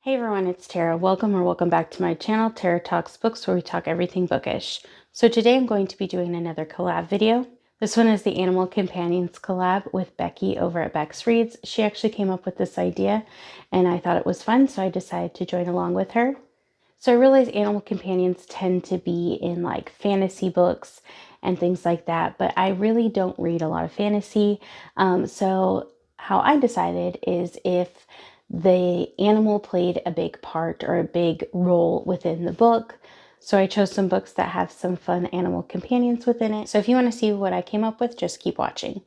Hey everyone, it's Tara. Welcome back to my channel, Tara Talks Books, where we talk everything bookish. So today I'm going to be doing another collab video. This one is the Animal Companions collab with Beccie over at Bex Reads. She actually came up with this idea and I thought it was fun, so I decided to join along with her. So I realize animal companions tend to be in like fantasy books and things like that, but I really don't read a lot of fantasy. So how I decided is if the animal played a big part or a big role within the book. So I chose some books that have some fun animal companions within it. So if you want to see what I came up with, just keep watching.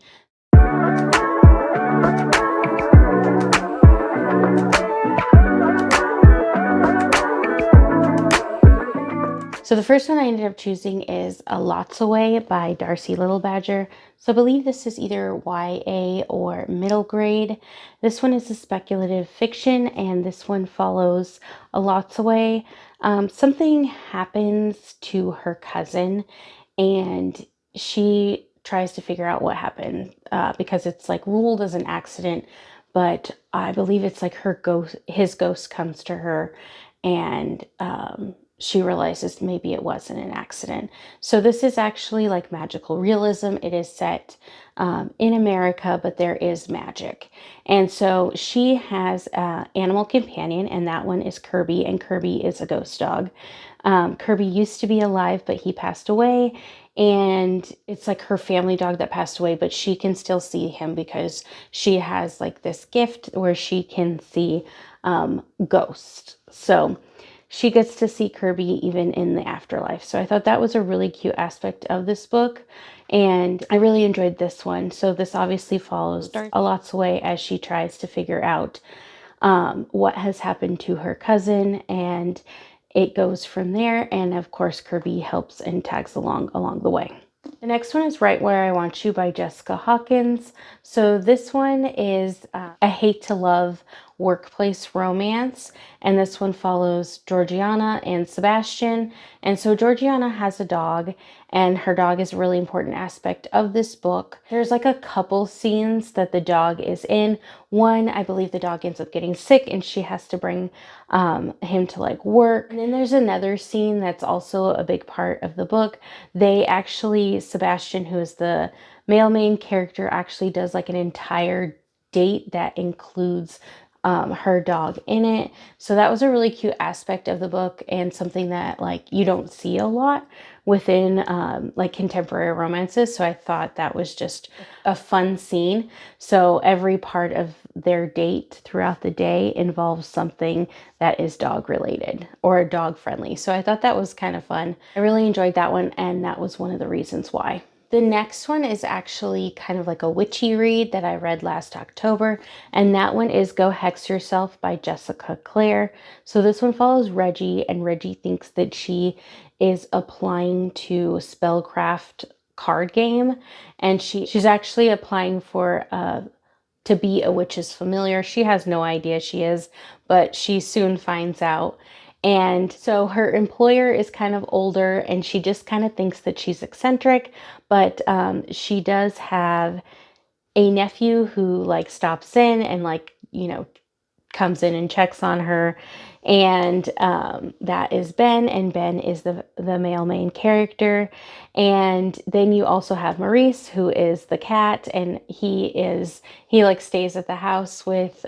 So the first one I ended up choosing is Elatsoe by Darcie Little Badger. So I believe this is either YA or middle grade. This one is a speculative fiction, and this one follows Elatsoe. Something happens to her cousin, and she tries to figure out what happened because it's like ruled as an accident, but I believe it's like his ghost comes to her, and she realizes maybe it wasn't an accident. So this is actually like magical realism. It is set in America, but there is magic. And so she has an animal companion, and that one is Kirby, and Kirby is a ghost dog. Kirby used to be alive, but he passed away. And it's like her family dog that passed away, but she can still see him because she has like this gift where she can see ghosts. So she gets to see Kirby even in the afterlife. So I thought that was a really cute aspect of this book, and I really enjoyed this one. So this obviously follows Elatsoe as she tries to figure out what has happened to her cousin, and it goes from there. And of course, Kirby helps and tags along the way. The next one is Right Where I Want You by Jessica Hawkins. So this one is a hate to love workplace romance, and this one follows Georgiana and Sebastian. And so Georgiana has a dog, and her dog is a really important aspect of this book. There's like a couple scenes that the dog is in. One, I believe the dog ends up getting sick and she has to bring him to like work. And then there's another scene that's also a big part of the book. They actually, Sebastian, who is the male main character, actually does like an entire date that includes her dog in it. So that was a really cute aspect of the book, and something that like you don't see a lot within like contemporary romances. So I thought that was just a fun scene. So every part of their date throughout the day involves something that is dog related or dog friendly. So I thought that was kind of fun. I really enjoyed that one, and that was one of the reasons why. The next one is actually kind of like a witchy read that I read last October, and that one is Go Hex Yourself by Jessica Clare. So this one follows Reggie, and Reggie thinks that she is applying to spellcraft card game, and she's actually applying for to be a witch's familiar. She has no idea she is, but she soon finds out. And so her employer is kind of older, and she just kind of thinks that she's eccentric, but she does have a nephew who like stops in and like, you know, comes in and checks on her, and that is Ben, and Ben is the male main character. And then you also have Maurice, who is the cat, and he like stays at the house with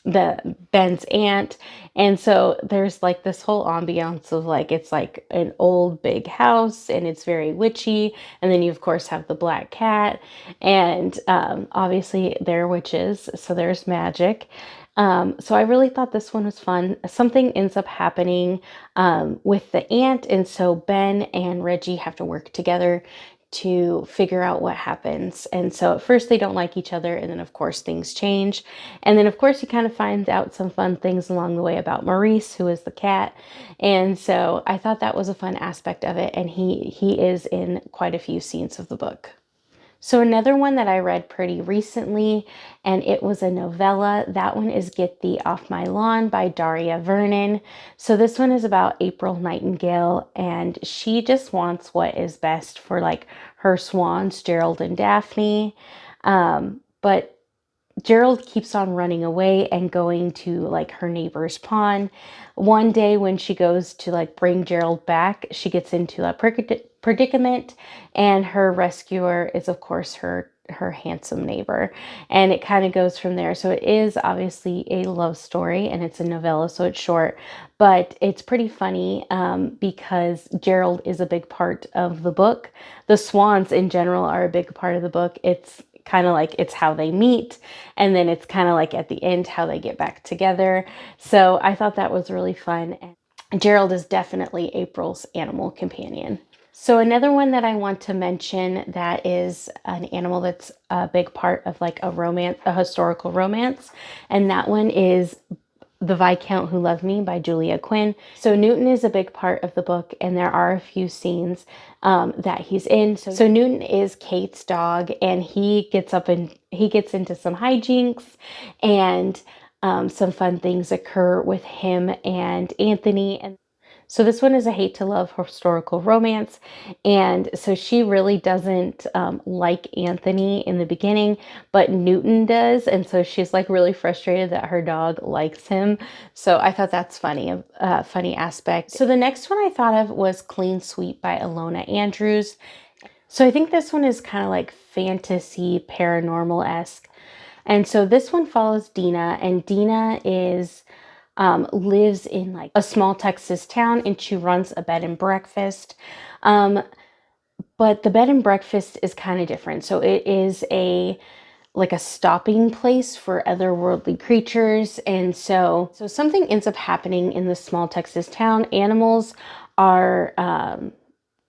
the Ben's aunt. And so there's like this whole ambiance of like, it's like an old big house and it's very witchy. And then you of course have the black cat, and obviously they're witches, so there's magic. So I really thought this one was fun. Something ends up happening with the aunt, and so Ben and Reggie have to work together to figure out what happens. And so at first they don't like each other, and then of course things change. And then of course he kind of finds out some fun things along the way about Maurice, who is the cat. And so I thought that was a fun aspect of it, and he is in quite a few scenes of the book. So another one that I read pretty recently, and it was a novella. That one is Get Thee Off My Lawn by Daria Vernon. So this one is about April Nightingale, and she just wants what is best for like her swans, Gerald and Daphne. But Gerald keeps on running away and going to like her neighbor's pond. One day when she goes to like bring Gerald back, she gets into a predicament, and her rescuer is of course her handsome neighbor, and it kind of goes from there. So it is obviously a love story, and it's a novella, so it's short, but it's pretty funny because Gerald is a big part of the book. The Swans in general are a big part of the book. It's kind of like it's how they meet, and then it's kind of like at the end how they get back together. So I thought that was really fun. And Gerald is definitely April's animal companion. So another one that I want to mention that is an animal that's a big part of like a romance, a historical romance, and that one is The Viscount Who Loved Me by Julia Quinn. So Newton is a big part of the book, and there are a few scenes that he's in. So Newton is Kate's dog, and he gets up and he gets into some hijinks, and some fun things occur with him and Anthony. And so this one is a hate to love historical romance. And so she really doesn't like Anthony in the beginning, but Newton does. And so she's like really frustrated that her dog likes him. So I thought that's funny, a funny aspect. So the next one I thought of was Clean Sweep by Ilona Andrews. So I think this one is kind of like fantasy paranormal-esque. And so this one follows Dina, and Dina is lives in like a small Texas town, and she runs a bed and breakfast. But the bed and breakfast is kind of different. So it is like a stopping place for otherworldly creatures. And so something ends up happening in this small Texas town. Animals are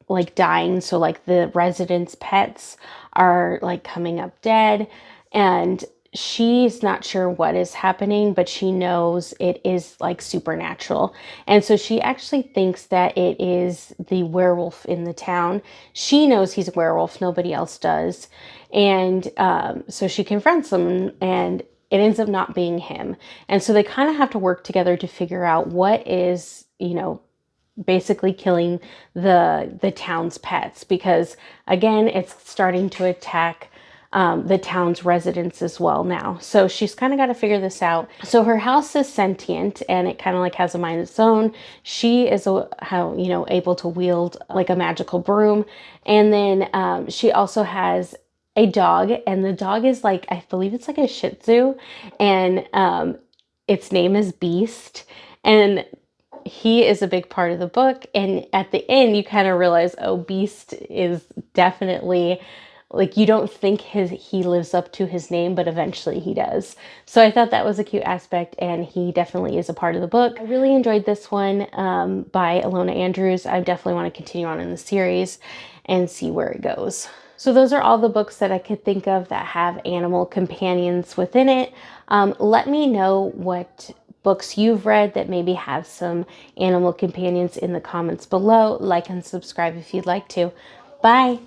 like dying. So like the residents' pets are like coming up dead, and she's not sure what is happening, but she knows it is like supernatural. And so she actually thinks that it is the werewolf in the town. She knows he's a werewolf, nobody else does. And so she confronts him, and it ends up not being him. And so they kind of have to work together to figure out what is, basically killing the town's pets, because again it's starting to attack the town's residents as well now. So she's kind of got to figure this out. So her house is sentient, and it kind of like has a mind of its own. She is able to wield like a magical broom, and then she also has a dog, and the dog is like, I believe it's like a Shih Tzu, and its name is Beast, and he is a big part of the book. And at the end, you kind of realize, oh, Beast is definitely like, you don't think he lives up to his name, but eventually he does. So I thought that was a cute aspect, and he definitely is a part of the book. I really enjoyed this one by Ilona Andrews. I definitely want to continue on in the series and see where it goes. So those are all the books that I could think of that have animal companions within it. Let me know what books you've read that maybe have some animal companions in the comments below. Like and subscribe if you'd like to. Bye.